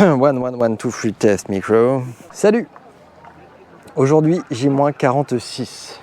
One, 2, 3, test micro. Salut! Aujourd'hui, J-46.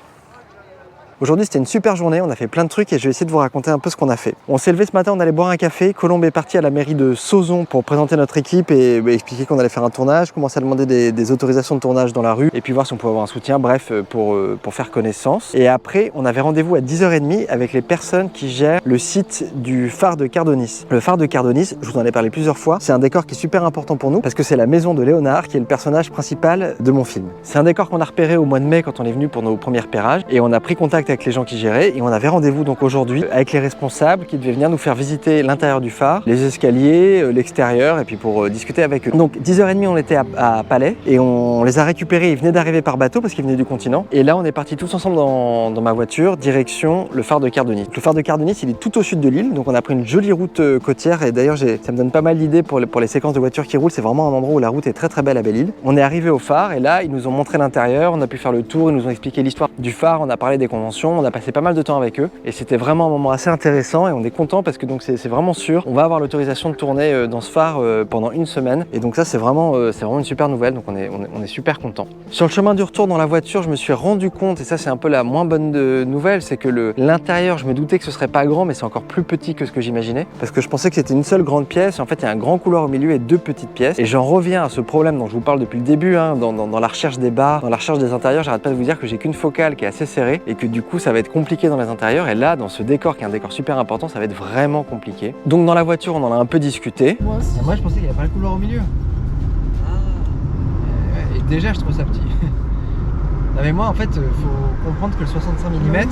Aujourd'hui, c'était une super journée, on a fait plein de trucs et je vais essayer de vous raconter un peu ce qu'on a fait. On s'est levé ce matin, on allait boire un café. Colombe est parti à la mairie de Sauzon pour présenter notre équipe et expliquer qu'on allait faire un tournage, commencer à demander des autorisations de tournage dans la rue et puis voir si on pouvait avoir un soutien, bref, pour faire connaissance. Et après, on avait rendez-vous à 10h30 avec les personnes qui gèrent le site du phare de Cardonis. Le phare de Cardonis, je vous en ai parlé plusieurs fois, c'est un décor qui est super important pour nous parce que c'est la maison de Léonard qui est le personnage principal de mon film. C'est un décor qu'on a repéré au mois de mai quand on est venu pour nos premiers repérages et on a pris contact avec les gens qui géraient et on avait rendez-vous donc aujourd'hui avec les responsables qui devaient venir nous faire visiter l'intérieur du phare, les escaliers, l'extérieur et puis pour discuter avec eux. Donc 10h30 on était à Palais et on les a récupérés, ils venaient d'arriver par bateau parce qu'ils venaient du continent et là on est partis tous ensemble dans ma voiture direction le phare de Cardonis. Le phare de Cardonis il est tout au sud de l'île donc on a pris une jolie route côtière et d'ailleurs ça me donne pas mal d'idées pour les séquences de voitures qui roulent, c'est vraiment un endroit où la route est très très belle à Belle-Île. On est arrivé au phare et là ils nous ont montré l'intérieur, on a pu faire le tour, ils nous ont expliqué l'histoire du phare, on a parlé des conventions, on a passé pas mal de temps avec eux et c'était vraiment un moment assez intéressant et on est content parce que donc c'est vraiment sûr, on va avoir l'autorisation de tourner dans ce phare pendant une semaine et donc ça c'est vraiment une super nouvelle donc on est super content. Sur le chemin du retour dans la voiture je me suis rendu compte et ça c'est un peu la moins bonne nouvelle, c'est que l'intérieur je me doutais que ce serait pas grand mais c'est encore plus petit que ce que j'imaginais parce que je pensais que c'était une seule grande pièce et en fait il y a un grand couloir au milieu et deux petites pièces et j'en reviens à ce problème dont je vous parle depuis le début hein, dans la recherche des bars, dans la recherche des intérieurs, j'arrête pas de vous dire que j'ai qu'une focale qui est assez serrée et que du coup ça va être compliqué dans les intérieurs et là dans ce décor qui est un décor super important ça va être vraiment compliqué. Donc dans la voiture on en a un peu discuté. Moi je pensais qu'il n'y avait pas le couloir au milieu. Et déjà je trouve ça petit. Non mais moi en fait faut comprendre que le 65 mm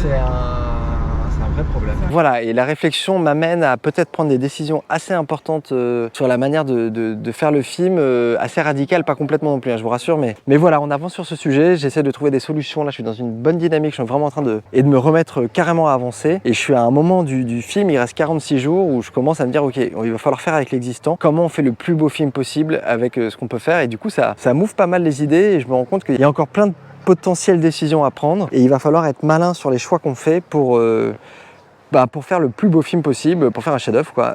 c'est un vrai problème. Voilà, et la réflexion m'amène à peut-être prendre des décisions assez importantes sur la manière de faire le film, assez radicales, pas complètement non plus, hein, je vous rassure, mais voilà, on avance sur ce sujet, j'essaie de trouver des solutions, là je suis dans une bonne dynamique, je suis vraiment en train de me remettre carrément à avancer, et je suis à un moment du film, il reste 46 jours, où je commence à me dire, ok, il va falloir faire avec l'existant, comment on fait le plus beau film possible avec ce qu'on peut faire, et du coup ça m'ouvre pas mal les idées, et je me rends compte qu'il y a encore plein de potentielles décisions à prendre, et il va falloir être malin sur les choix qu'on fait pour faire le plus beau film possible, pour faire un chef-d'œuvre quoi,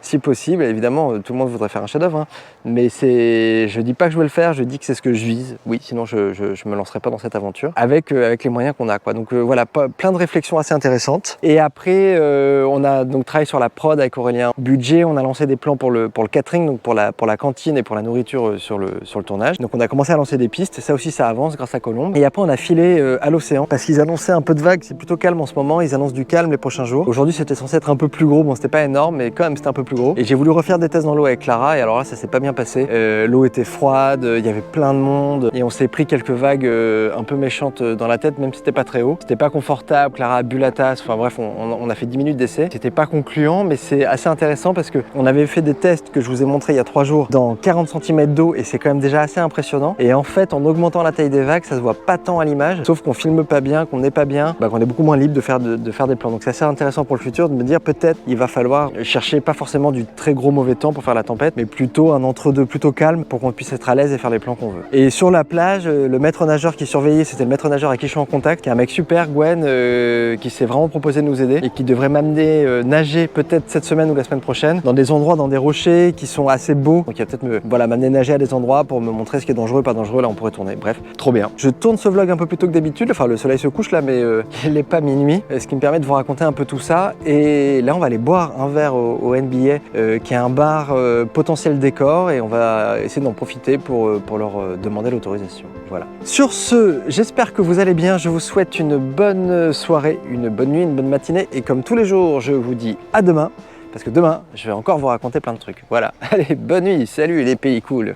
si possible. Évidemment, tout le monde voudrait faire un chef-d'œuvre, hein, mais je dis pas que je vais le faire, je dis que c'est ce que je vise. Oui, sinon je me lancerai pas dans cette aventure avec les moyens qu'on a quoi. Donc voilà, plein de réflexions assez intéressantes. Et après, on a donc travaillé sur la prod avec Aurélien Budget. On a lancé des plans pour le catering, donc pour la cantine et pour la nourriture sur le tournage. Donc on a commencé à lancer des pistes. Ça aussi, ça avance grâce à Colombe. Et après, on a filé à l'océan parce qu'ils annonçaient un peu de vagues. C'est plutôt calme en ce moment. Ils annoncent du calme les prochains jours. Aujourd'hui c'était censé être un peu plus gros, bon c'était pas énorme mais quand même c'était un peu plus gros. Et j'ai voulu refaire des tests dans l'eau avec Clara et alors là ça s'est pas bien passé. L'eau était froide, il y avait plein de monde et on s'est pris quelques vagues un peu méchantes dans la tête même si c'était pas très haut. C'était pas confortable, Clara a bu la tasse, enfin bref on a fait 10 minutes d'essai. C'était pas concluant mais c'est assez intéressant parce que on avait fait des tests que je vous ai montré il y a 3 jours dans 40 cm d'eau et c'est quand même déjà assez impressionnant. Et en fait en augmentant la taille des vagues ça se voit pas tant à l'image, sauf qu'on filme pas bien, qu'on n'est pas bien, qu'on est beaucoup moins libre de faire des plans. Donc c'est assez intéressant pour le futur de me dire peut-être il va falloir chercher pas forcément du très gros mauvais temps pour faire la tempête mais plutôt un entre-deux plutôt calme pour qu'on puisse être à l'aise et faire les plans qu'on veut. Et sur la plage, le maître nageur qui surveillait c'était le maître nageur avec qui je suis en contact, qui est un mec super, Gwen, qui s'est vraiment proposé de nous aider et qui devrait m'amener nager peut-être cette semaine ou la semaine prochaine dans des endroits, dans des rochers qui sont assez beaux. Donc il va peut-être m'amener nager à des endroits pour me montrer ce qui est dangereux, pas dangereux, là on pourrait tourner. Bref, trop bien. Je tourne ce vlog un peu plus tôt que d'habitude, enfin le soleil se couche là mais il n'est pas minuit, ce qui me permet de vous raconter un peu tout ça. Et là on va aller boire un verre au NBA qui est un bar potentiel décor et on va essayer d'en profiter pour leur demander l'autorisation. Voilà. Sur ce, j'espère que vous allez bien, je vous souhaite une bonne soirée, une bonne nuit, une bonne matinée et comme tous les jours je vous dis à demain parce que demain je vais encore vous raconter plein de trucs. Voilà, allez bonne nuit, salut les pays cool.